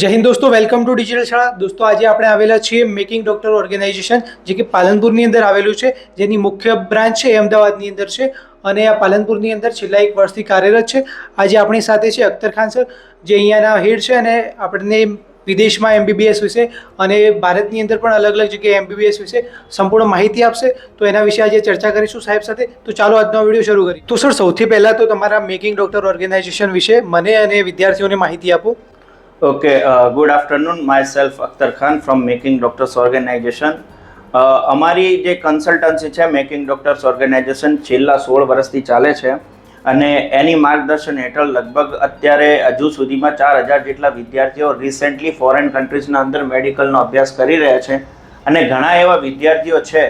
જય હિન્દ દોસ્તો, welcome to digital શાળા. દોસ્તો, આજે આપણે આવેલા છીએ મેકિંગ ડોક્ટર ઓર્ગેનાઇઝેશન, જે કે પાલનપુરની અંદર આવેલું છે, જેની મુખ્ય બ્રાન્ચ છે અમદાવાદની અંદર છે અને આ પાલનપુરની અંદર છેલ્લા 1 વર્ષથી કાર્યરત છે. આજે આપણી સાથે છે અખ્તર ખાન સર, જે અહીંયાના હેડ છે અને આપણને વિદેશમાં એમબીબીએસ વિશે અને ભારતની અંદર પણ અલગ અલગ જગ્યાએ એમબીબીએસ વિશે સંપૂર્ણ માહિતી આપશે. તો એના વિશે આજે ચર્ચા કરીશું સાહેબ સાથે. તો ચાલો આજનો વિડીયો શરૂ કરીએ. તો સર, સૌથી પહેલાં તો તમારા મેકિંગ ડોક્ટર ઓર્ગેનાઇઝેશન વિશે મને અને વિદ્યાર્થીઓને માહિતી આપો. Okay, good afternoon. Myself Akhtar Khan from Making Doctors Organization. અમારી જે કન્સલ્ટન્સી છે મેકિંગ ડોક્ટર્સ ઓર્ગેનાઇઝેશન છેલ્લા 16 વર્ષથી ચાલે છે અને એની માર્ગદર્શન હેઠળ લગભગ અત્યારે હજુ સુધીમાં 4000 જેટલા વિદ્યાર્થીઓ રિસેન્ટલી ફોરેન કન્ટ્રીઝના અંદર મેડિકલનો અભ્યાસ કરી રહ્યા છે અને ઘણા એવા વિદ્યાર્થીઓ છે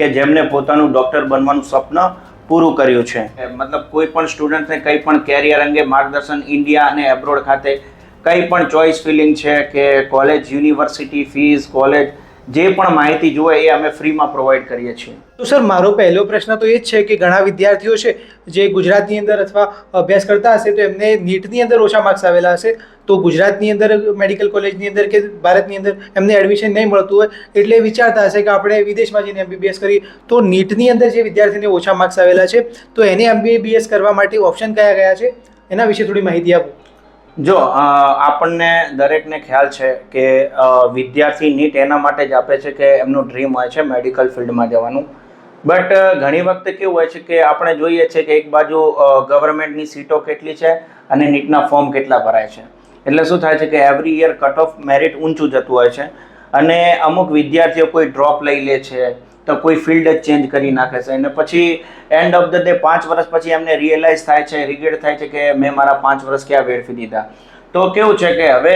કે જેમને પોતાનું ડૉક્ટર બનવાનું સ્વપ્ન પૂરું કર્યું છે. મતલબ કોઈ પણ સ્ટુડન્ટને કંઈ પણ કેરિયર અંગે માર્ગદર્શન ઇન્ડિયા અને એબ્રોડ ખાતે કંઈ પણ ચોઇસ ફિલિંગ છે કે કોલેજ, યુનિવર્સિટી ફીસ, કોલેજ જે પણ માહિતી જોઈએ એ અમે ફ્રીમાં પ્રોવાઈડ કરીએ છીએ. તો સર, મારો પહેલો પ્રશ્ન તો એ જ છે કે ઘણા વિદ્યાર્થીઓ છે જે ગુજરાતની અંદર અથવા અભ્યાસ કરતા હશે તો એમને નીટની અંદર ઓછા માર્ક્સ આવેલા હશે, તો ગુજરાતની અંદર મેડિકલ કોલેજની અંદર કે ભારતની અંદર એમને એડમિશન નહીં મળતું હોય એટલે વિચારતા હશે કે આપણે વિદેશમાં જઈને એમબીબીએસ કરીએ. તો નીટની અંદર જે વિદ્યાર્થીને ઓછા માર્ક્સ આવેલા છે તો એને એમબીબીએસ કરવા માટે ઓપ્શન કયા કયા છે, એના વિશે થોડી માહિતી આપો. જો આપણને દરેકને ખ્યાલ છે કે વિદ્યાર્થી નીટ એના માટે જ આપે છે કે એમનું ડ્રીમ હોય છે મેડિકલ ફિલ્ડમાં જવાનું. બટ ઘણી વખતે કેવું હોય છે કે આપણે જોઈએ છે કે એક બાજુ ગવર્મેન્ટની સીટો કેટલી છે અને નીટના ફોર્મ કેટલા ભરાય છે, એટલે શું થાય છે કે every year cut off merit ઊંચું જતું હોય છે અને અમુક વિદ્યાર્થીઓ કોઈ ડ્રોપ લઈ લે છે તો કોઈ ફિલ્ડ જ ચેન્જ કરી નાખે છે અને પછી એન્ડ ઓફ ધ ડે 5 વર્ષ પછી એમને રિયલાઇઝ થાય છે, રિગ્રેટ થાય છે કે મેં મારા 5 વર્ષ ક્યાં વેડફી દીધા. તો કેવું છે કે હવે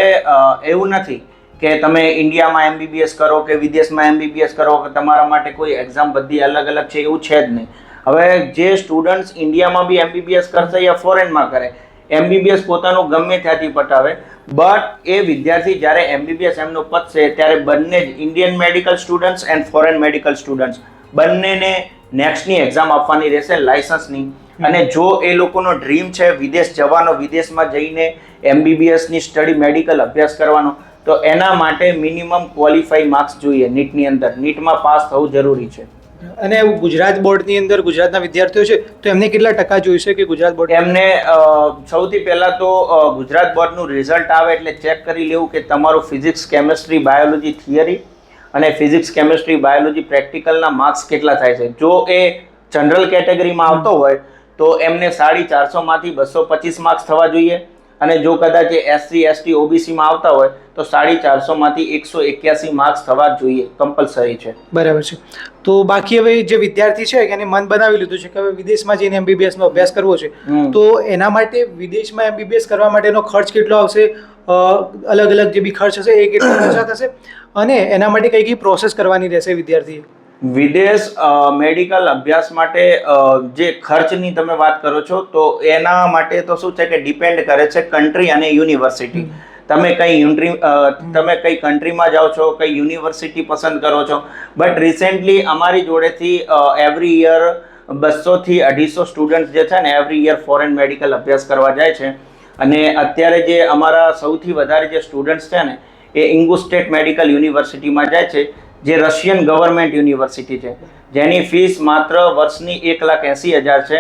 એવું નથી કે તમે ઇન્ડિયામાં એમબીબીએસ કરો કે વિદેશમાં એમબીબીએસ કરો કે તમારા માટે કોઈ એક્ઝામ બધી અલગ અલગ છે, એવું છે જ નહીં. હવે જે સ્ટુડન્ટ્સ ઇન્ડિયામાં બી એમબીબીએસ કરશે યા ફોરેનમાં કરે, એમબીબીએસ પોતાનું ગમે ત્યાંથી પટાવે, બટ એ વિદ્યાર્થી જ્યારે એમબીબીએસ એમનું પતશે ત્યારે બંને જ Indian medical students and foreign medical students બંનેને નેક્સ્ટની એક્ઝામ આપવાની રહેશે લાયસન્સની. અને જો એ લોકોનો ડ્રીમ છે વિદેશ જવાનો, વિદેશમાં જઈને એમબીબીએસની સ્ટડી મેડિકલ અભ્યાસ કરવાનો, તો એના માટે મિનિમમ ક્વોલિફાઈ માર્ક્સ જોઈએ નીટની અંદર. નીટમાં પાસ થવું જરૂરી છે. અને ગુજરાત બોર્ડની અંદર ગુજરાતના વિદ્યાર્થીઓ છે તો એમને કેટલા ટકા જોઈશે કે ગુજરાત બોર્ડ? એમને સૌથી પહેલાં તો ગુજરાત બોર્ડનું રિઝલ્ટ આવે એટલે ચેક કરી લેવું કે તમારું ફિઝિક્સ, કેમેસ્ટ્રી, બાયોલોજી થિયરી અને ફિઝિક્સ, કેમેસ્ટ્રી, બાયોલોજી પ્રેક્ટિકલના માર્ક્સ કેટલા થાય છે. જો એ જનરલ કેટેગરીમાં આવતો હોય તો એમને 450 માંથી 225 માર્ક્સ થવા જોઈએ અને જો કદાચ એસસી, એસટી, ઓબીસીમાં આવતા હોય તો 450 માંથી 181 માર્ક્સ થવા જોઈએ, કમ્પલસરી છે. બરાબર છે. તો બાકી હવે જે વિદ્યાર્થી છે એને મન બનાવી લીધું છે કે હવે વિદેશમાં જઈને એમબીબીએસ નો અભ્યાસ કરવો છે, તો એના માટે વિદેશમાં એમબીબીએસ કરવા માટેનો ખર્ચ કેટલો આવશે, અલગ અલગ જે બી ખર્ચ હશે એ કેટલો ઓછા થશે અને એના માટે કઈ કઈ પ્રોસેસ કરવાની રહેશે વિદ્યાર્થીએ? વિદેશ મેડિકલ અભ્યાસ માટે જે ખર્ચની તમે વાત કરો છો તો એના માટે તો શું છે કે ડિપેન્ડ કરે છે કન્ટ્રી અને યુનિવર્સિટી. તમે કઈ કન્ટ્રીમાં જાઓ છો, કઈ યુનિવર્સિટી પસંદ કરો છો. બટ રિસેન્ટલી અમારી જોડેથી એવરી યર 200 થી 250 સ્ટુડન્ટ જે છે ને એવરી યર ફોરેન મેડિકલ અભ્યાસ કરવા જાય છે અને અત્યારે જે અમારા સૌથી વધારે જે સ્ટુડન્ટ્સ છે ને એ ઇંગુસ સ્ટેટ મેડિકલ યુનિવર્સિટીમાં જાય છે, જે રશિયન ગવર્મેન્ટ યુનિવર્સિટી છે, જેની ફીસ માત્ર વર્ષની 1,80,000 છે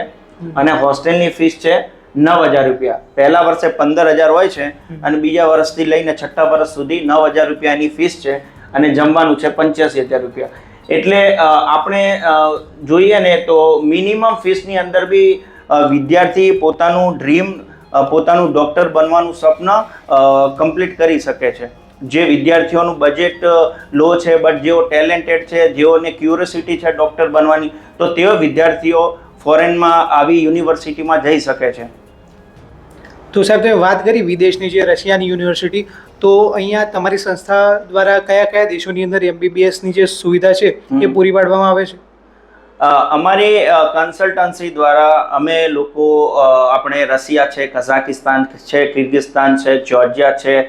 અને હોસ્ટેલની ફીસ છે 9,000 રૂપિયા. પહેલા વર્ષે 15,000 હોય છે અને બીજા વર્ષથી લઈને 6થા વર્ષ સુધી 9,000 રૂપિયાની ફીસ છે અને જમવાનું છે 85,000 રૂપિયા. એટલે આપણે જોઈએ ને તો મિનિમમ ફીસની અંદર બી વિદ્યાર્થી પોતાનું ડ્રીમ, પોતાનું ડૉક્ટર બનવાનું સ્વપ્ન કમ્પ્લીટ કરી શકે છે. જે વિદ્યાર્થીઓનું બજેટ લો છે બટ જેઓ ટેલેન્ટેડ છે, જેઓને ક્યુરિયોસિટી છે ડૉક્ટર બનવાની, તો તેઓ વિદ્યાર્થીઓ ફોરેનમાં આવી યુનિવર્સિટીમાં જઈ શકે છે. તો સાહેબ, તમે વાત કરી વિદેશની જે રશિયાની યુનિવર્સિટી, તો અહીંયા તમારી સંસ્થા દ્વારા કયા કયા દેશોની અંદર એમબીબીએસની જે સુવિધા છે એ પૂરી પાડવામાં આવે છે? અમારી કન્સલ્ટન્સી દ્વારા અમે લોકો આપણે રશિયા છે, કઝાકિસ્તાન છે, કિર્ગિસ્તાન છે, જ્યોર્જિયા છે,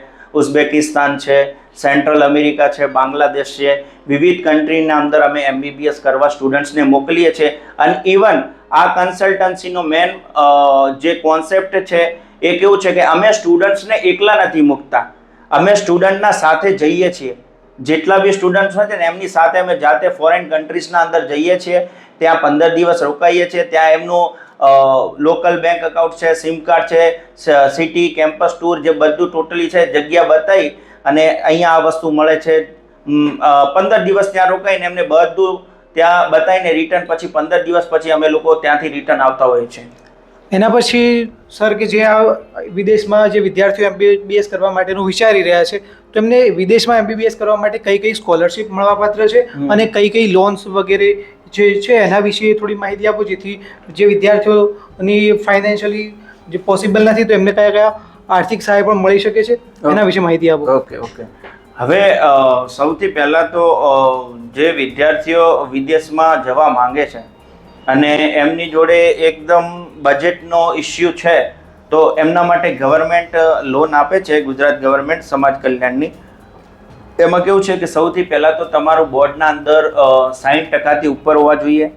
ઉઝબેકિસ્તાન છે, સેન્ટ્રલ અમેરિકા છે, બાંગ્લાદેશ છે, વિવિધ કન્ટ્રીના અંદર અમે એમબીબીએસ કરવા સ્ટુડન્ટ્સને મોકલીએ છીએ. અને ઇવન આ કન્સલ્ટન્સીનો મેન જે કોન્સેપ્ટ છે એ કેવું છે કે અમે સ્ટુડન્ટ્સને એકલા નથી મૂકતા, અમે સ્ટુડન્ટના સાથે જઈએ છીએ, જેટલા બી સ્ટુડન્ટ્સ હોય છે ને એમની સાથે અમે જાતે ફોરેન કન્ટ્રીઝના અંદર જઈએ છીએ, ત્યાં 15 દિવસ રોકાઈએ છીએ, ત્યાં એમનું લોકલ બેંક એકાઉન્ટ છે, સિમ કાર્ડ છે, સિટી કેમ્પસ ટૂર જે બધું ટોટલી છે જગ્યા બતાવી અને અહીંયા આ વસ્તુ મળે છે. 15 દિવસ ત્યાં રોકાઈને એમને બધું ત્યાં બતાવીને રિટર્ન પછી 15 દિવસ પછી અમે લોકો ત્યાંથી રિટર્ન આવતા હોઈએ છીએ. એના પછી સર કે જે આ વિદેશમાં જે વિદ્યાર્થીઓ MBBS કરવા માટેનું વિચારી રહ્યા છે તો એમને વિદેશમાં MBBS કરવા માટે કઈ કઈ સ્કોલરશિપ મળવાપાત્ર છે અને કઈ કઈ લોન્સ વગેરે જે છે એના વિશે થોડી માહિતી આપો, જેથી જે વિદ્યાર્થીઓની ફાઇનાન્શિયલી જે પોસિબલ નથી તો એમને કયા કયા આર્થિક સહાય પણ મળી શકે છે એના વિશે માહિતી આપો. ઓકે. હવે સૌથી પહેલાં તો જે વિદ્યાર્થીઓ વિદેશમાં જવા માંગે છે અને એમની જોડે એકદમ બજેટનો ઇસ્યુ છે તો એમના માટે ગવર્મેન્ટ લોન આપે છે, ગુજરાત ગવર્મેન્ટ સમાજ કલ્યાણની. એમાં કેવું છે કે સૌથી પહેલાં તો તમારું બોર્ડના અંદર 60% ઉપર હોવા જોઈએ,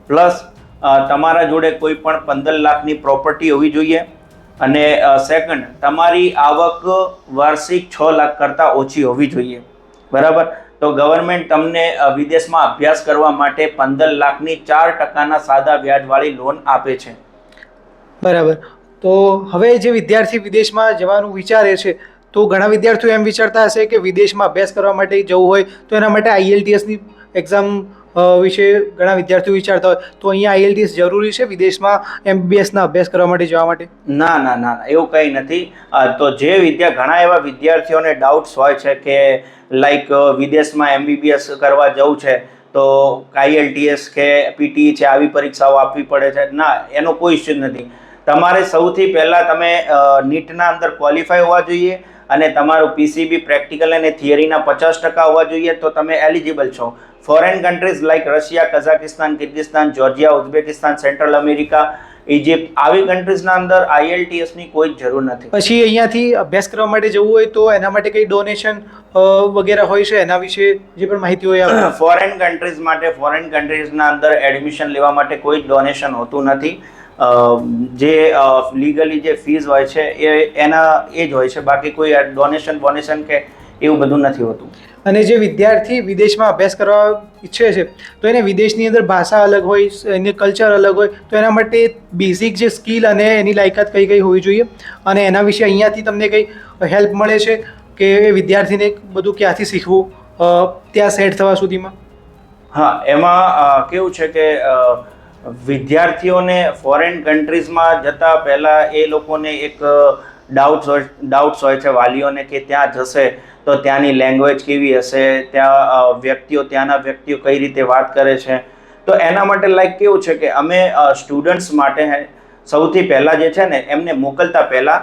પ્લસ તમારા જોડે કોઈ પણ 15 લાખની પ્રોપર્ટી હોવી જોઈએ, અને સેકન્ડ તમારી આવક વાર્ષિક 6 લાખ કરતાં ઓછી હોવી જોઈએ. બરાબર? તો ગવર્મેન્ટ તમને વિદેશમાં અભ્યાસ કરવા માટે 15 લાખની 4%ના સાદા વ્યાજવાળી લોન આપે છે. બરાબર. તો હવે જે વિદ્યાર્થી વિદેશમાં જવાનું વિચારે છે તો ઘણા વિદ્યાર્થીઓ એમ વિચારતા હશે કે વિદેશમાં અભ્યાસ કરવા માટે જવું હોય તો એના માટે IELTSની એક્ઝામ વિશે ઘણા વિદ્યાર્થીઓ વિચારતા હોય, તો અહીંયા IELTS જરૂરી છે વિદેશમાં MBBSના અભ્યાસ કરવા માટે જવા માટે? ના, એવું કંઈ નથી. તો જે ઘણા એવા વિદ્યાર્થીઓને ડાઉટ્સ હોય છે કે લાઈક વિદેશમાં MBBS કરવા જવું છે તો IELTS કે PTE છે આવી પરીક્ષાઓ આપવી પડે છે. ના, એનો કોઈ ઇસ્યુ નથી. તમારે સૌથી પહેલાં તમે નીટના અંદર ક્વોલિફાય હોવા જોઈએ અને તમારું PCB પ્રેક્ટિકલ અને થિયરીના 50% હોવા જોઈએ, તો તમે એલિજિબલ છો. Foreign countries like Russia, Kazakhstan, કિર્ગિસ્તાન, Georgia, Uzbekistan, central America, Egypt આવી કન્ટ્રીઝના અંદર IELTSની કોઈ જ જરૂર નથી. પછી અહીંયાથી અભ્યાસ કરવા માટે જવું હોય તો એના માટે કઈ ડોનેશન વગેરે હોય છે, એના વિશે જે પણ માહિતી હોય? ફોરેન કન્ટ્રીઝ માટે ફોરેન કન્ટ્રીઝના અંદર એડમિશન લેવા માટે કોઈ ડોનેશન હોતું નથી. જે લીગલી જે ફીઝ હોય છે એ જ હોય છે, બાકી કોઈ ડોનેશન કે એવું બધું નથી હોતું. અને જે વિદ્યાર્થી વિદેશમાં અભ્યાસ કરવા ઈચ્છે છે તો એને વિદેશની અંદર ભાષા અલગ હોય, એની કલ્ચર અલગ હોય, તો એના માટે બેઝિક જે સ્કિલ અને એની લાયકાત કઈ કઈ હોવી જોઈએ અને એના વિશે અહીંયાથી તમને કઈ હેલ્પ મળે છે કે એ વિદ્યાર્થીને બધું ક્યાંથી શીખવું ત્યાં સેટ થવા સુધીમાં? હા, એમાં કેવું છે કે વિદ્યાર્થીઓને ફોરેન કન્ટ્રીઝમાં જતા પહેલાં એ લોકોને એક ડાઉટ્સ હોય છે વાલીઓને કે ત્યાં જશે તો ત્યાંની લેંગ્વેજ કેવી હશે, ત્યાંના વ્યક્તિઓ કઈ રીતે વાત કરે છે. તો એના માટે લાઈક કેવું છે કે અમે સ્ટુડન્ટ્સ માટે સૌથી પહેલાં જે છે ને એમને મોકલતા પહેલાં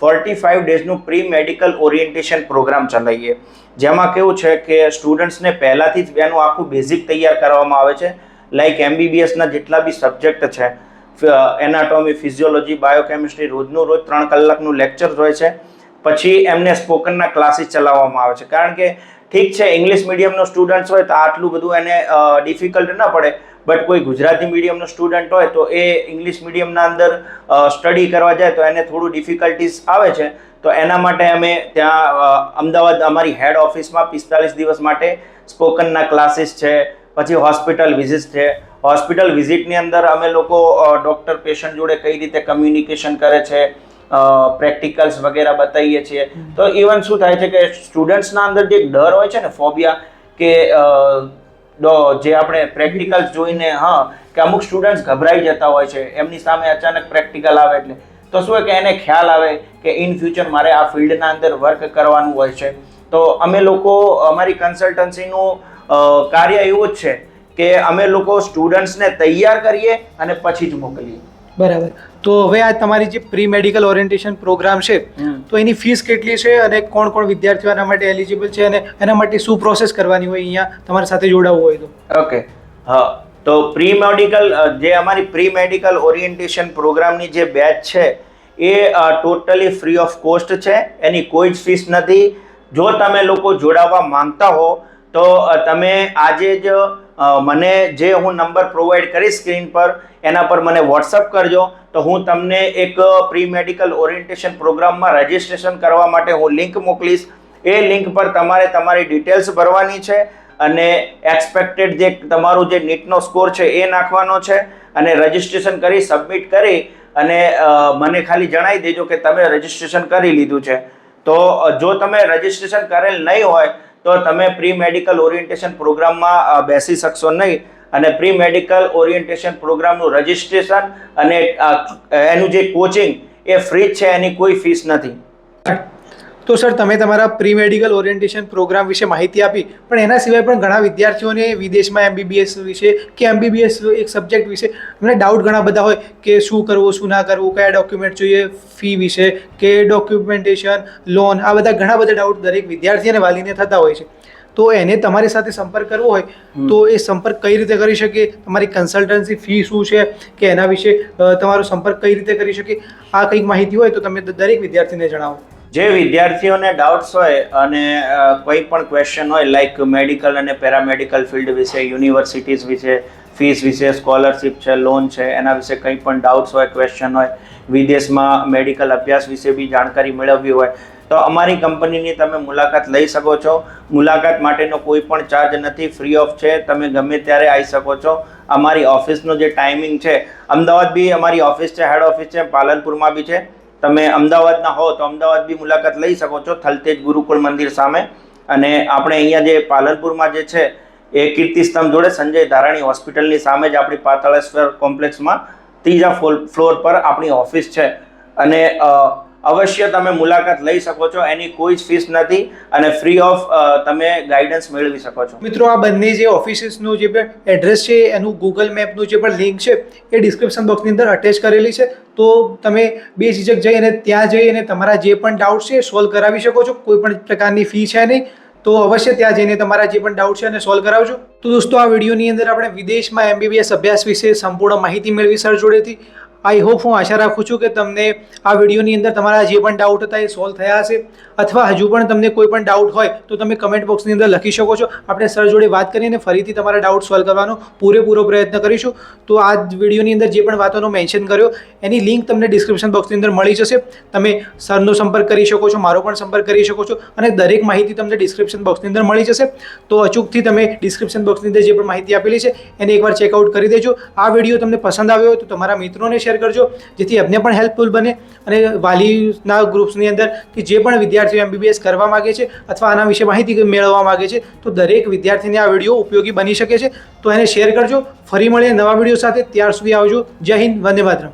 45 ડેઝનું પ્રી મેડિકલ ઓરિએન્ટેશન પ્રોગ્રામ ચલાવીએ, જેમાં કેવું છે કે સ્ટુડન્ટ્સને પહેલાંથી જ એનું આખું બેઝિક તૈયાર કરવામાં આવે છે. લાઈક MBBSના જેટલા બી સબ્જેક્ટ છે, એનાટોમી, ફિઝિયોલોજી, બાયોકેમિસ્ટ્રી, રોજનું રોજ 3 કલાકનું લેક્ચર હોય છે. પછી એમને સ્પોકનના ક્લાસીસ ચલાવવામાં આવે છે, કારણ કે ઠીક છે ઇંગ્લિશ મીડિયમનો સ્ટુડન્ટ હોય તો આટલું બધું એને ડિફિકલ્ટ ના પડે, બટ કોઈ ગુજરાતી મીડિયમનો સ્ટુડન્ટ હોય તો એ ઇંગ્લિશ મીડિયમના અંદર સ્ટડી કરવા જાય તો એને થોડું ડિફિકલ્ટીસ આવે છે. તો એના માટે અમે ત્યાં અમદાવાદ અમારી હેડ ઓફિસમાં 45 દિવસ માટે સ્પોકનના ક્લાસીસ છે. પછી હોસ્પિટલ વિઝિટ છે. હોસ્પિટલ વિઝિટની અંદર અમે લોકો ડૉક્ટર પેશન્ટ જોડે કઈ રીતે કમ્યુનિકેશન કરે છે, પ્રેક્ટિકલ્સ વગેરે બતાવીએ છીએ. તો ઇવન શું થાય છે કે સ્ટુડન્ટ્સના અંદર જે ડર હોય છે ને, ફોબિયા, કે જે આપણે પ્રેક્ટિકલ્સ જોઈને કે અમુક સ્ટુડન્ટ્સ ગભરાઈ જતા હોય છે, એમની સામે અચાનક પ્રેક્ટિકલ આવે એટલે તો શું હોય કે એને ખ્યાલ આવે કે ઇન ફ્યુચર મારે આ ફિલ્ડના અંદર વર્ક કરવાનું હોય છે. તો અમે લોકો અમારી કન્સલ્ટન્સીનું કાર્ય એવું જ છે કે અમે લોકો સ્ટુડન્ટ્સને તૈયાર કરીએ અને પછી જ મોકલીએ. બરાબર. તો હવે આ તમારી જે પ્રી મેડિકલ ઓરિએન્ટેશન પ્રોગ્રામ છે તો એની ફીસ કેટલી છે અને કોણ કોણ વિદ્યાર્થીઓ એના માટે એલિજિબલ છે અને એના માટે શું પ્રોસેસ કરવાની હોય અહીંયા તમારી સાથે જોડાવવું હોય તો? ઓકે, હા. તો પ્રી મેડિકલ જે અમારી પ્રી મેડિકલ ઓરિએન્ટેશન પ્રોગ્રામની જે બેચ છે એ ટોટલી ફ્રી ઓફ કોસ્ટ છે, એની કોઈ જ ફીસ નથી. જો તમે લોકો જોડાવા માંગતા હો તો તમે આજે જ મને જે હું નંબર પ્રોવાઈડ કરીશ સ્ક્રીન પર એના પર મને વોટ્સઅપ કરજો, તો હું તમને એક પ્રી મેડિકલ ઓરિએન્ટેશન પ્રોગ્રામમાં રજિસ્ટ્રેશન કરવા માટે હું લિંક મોકલીશ. એ લિંક પર તમારે તમારી ડિટેલ્સ ભરવાની છે અને એક્સપેક્ટેડ જે તમારું જે નીટનો સ્કોર છે એ નાખવાનો છે અને રજિસ્ટ્રેશન કરી સબમિટ કરી અને મને ખાલી જણાવી દેજો કે તમે રજિસ્ટ્રેશન કરી લીધું છે. તો જો તમે રજિસ્ટ્રેશન કરેલ નહીં હોય તો તમે પ્રી મેડિકલ ઓરિએન્ટેશન પ્રોગ્રામમાં બેસી શકશો નહીં. અને પ્રી મેડિકલ ઓરિએન્ટેશન પ્રોગ્રામનું રજિસ્ટ્રેશન અને એનું જે કોચિંગ એ ફ્રી જ છે, એની કોઈ ફીસ નથી. તો સર, તમે તમારા પ્રી મેડિકલ ઓરિએન્ટેશન પ્રોગ્રામ વિશે માહિતી આપી, પણ એના સિવાય પણ ઘણા વિદ્યાર્થીઓને વિદેશમાં MBBS વિશે કે MBBS એક સબ્જેક્ટ વિશે એમને ડાઉટ ઘણા બધા હોય કે શું કરવું શું ના કરવું, કયા ડોક્યુમેન્ટ જોઈએ, ફી વિશે કે ડોક્યુમેન્ટેશન, લોન, આ બધા ઘણા બધા ડાઉટ દરેક વિદ્યાર્થી અને વાલીને થતા હોય છે. તો એને તમારી સાથે સંપર્ક કરવો હોય તો એ સંપર્ક કઈ રીતે કરી શકે, તમારી કન્સલ્ટન્સી ફી શું છે કે એના વિશે તમારો સંપર્ક કઈ રીતે કરી શકે, આ કંઈક માહિતી હોય તો તમે દરેક વિદ્યાર્થીને જણાવો. જે વિદ્યાર્થીઓને ડાઉટ્સ હોય અને કોઈ પણ ક્વેશ્ચન હોય લાઈક મેડિકલ અને પેરામેડિકલ ફિલ્ડ વિશે, યુનિવર્સિટીઝ વિશે, ફીસ વિશે, સ્કોલરશિપ છે, લોન છે, એના વિશે કંઈ પણ ડાઉટ્સ હોય, ક્વેશ્ચન હોય, વિદેશમાં મેડિકલ અભ્યાસ વિશે બી જાણકારી મેળવવી હોય તો અમારી કંપનીની તમે મુલાકાત લઈ શકો છો. મુલાકાત માટેનો કોઈ પણ ચાર્જ નથી, ફ્રી ઓફ છે. તમે ગમે ત્યારે આવી શકો છો. અમારી ઓફિસનો જે ટાઈમિંગ છે, અમદાવાદ બી અમારી ઓફિસ છે, હેડ ઓફિસ છે, પાલનપુરમાં બી છે. તમે અમદાવાદના હો તો અમદાવાદ બી મુલાકાત લઈ શકો છો, થલતેજ ગુરુકુળ મંદિર સામે. અને આપણે અહીંયા જે પાલનપુરમાં જે છે એ કીર્તિસ્તંભ જોડે સંજય ધારાણી હોસ્પિટલની સામે જ આપણી પાતાળેશ્વર કોમ્પ્લેક્સમાં 3જા ફ્લોર પર આપણી ઓફિસ છે. અને અવશ્ય તમે મુલાકાત લઈ શકો છો, એની કોઈ જ ફીસ નથી અને ફ્રી ઓફ તમે ગાઈડન્સ મેળવી શકો છો. મિત્રો, આ બંને જે ઓફિસીસનું જે પણ એડ્રેસ છે એનું ગૂગલ મેપનું જે પણ લિંક છે એ ડિસ્ક્રિપ્શન બોક્સની અંદર અટેચ કરેલી છે. તો તમે બેઝિઝક જઈ અને ત્યાં જઈ અને તમારા જે પણ ડાઉટ છે સોલ્વ કરાવી શકો છો. કોઈ પણ પ્રકારની ફી છે નહીં, તો અવશ્ય ત્યાં જઈને તમારા જે પણ ડાઉટ છે એને સોલ્વ કરાવજો. તો દોસ્તો, આ વિડીયોની અંદર આપણે વિદેશમાં MBBS અભ્યાસ વિશે સંપૂર્ણ માહિતી મેળવી સર જોડેથી. આઈ હોપ, હું આશા રાખું છું કે તમને આ વિડીયોની અંદર તમારા જે પણ ડાઉટ હતા એ સોલ્વ થયા હશે. અથવા હજુ પણ તમને કોઈ પણ ડાઉટ હોય તો તમે કમેન્ટ બોક્સની અંદર લખી શકો છો. આપણે સર જોડે વાત કરીને ફરીથી તમારા ડાઉટ સોલ્વ કરવાનો પૂરેપૂરો પ્રયત્ન કરીશું. તો આ વિડીયોની અંદર જે પણ વાતોનો મેન્શન કર્યો એની લિંક તમને ડિસ્ક્રિપ્શન બોક્સની અંદર મળી જશે. તમે સરનો સંપર્ક કરી શકો છો, મારો પણ સંપર્ક કરી શકો છો અને દરેક માહિતી તમને ડિસ્ક્રિપ્શન બોક્સની અંદર મળી જશે. તો અચૂકથી તમે ડિસ્ક્રિપ્શન બોક્સની અંદર જે પણ માહિતી આપેલી છે એને એકવાર ચેકઆઉટ કરી દેજો. આ વિડીયો તમને પસંદ આવ્યો હોય તો તમારા મિત્રોને શેર કરજો, જેથી એમને પણ હેલ્પફુલ બને. અને વાલીના ગ્રુપ્સની અંદર કે જે પણ વિદ્યાર્થીઓ MBBS કરવા માગે છે અથવા આના વિશે માહિતી મેળવવા માગે છે તો દરેક વિદ્યાર્થીને આ વિડીયો ઉપયોગી બની શકે છે. તો એને શેર કરજો. ફરી મળીએ નવા વિડીયો સાથે. ત્યાર સુધી આવજો. જય હિન્દ, વંદે માતરમ.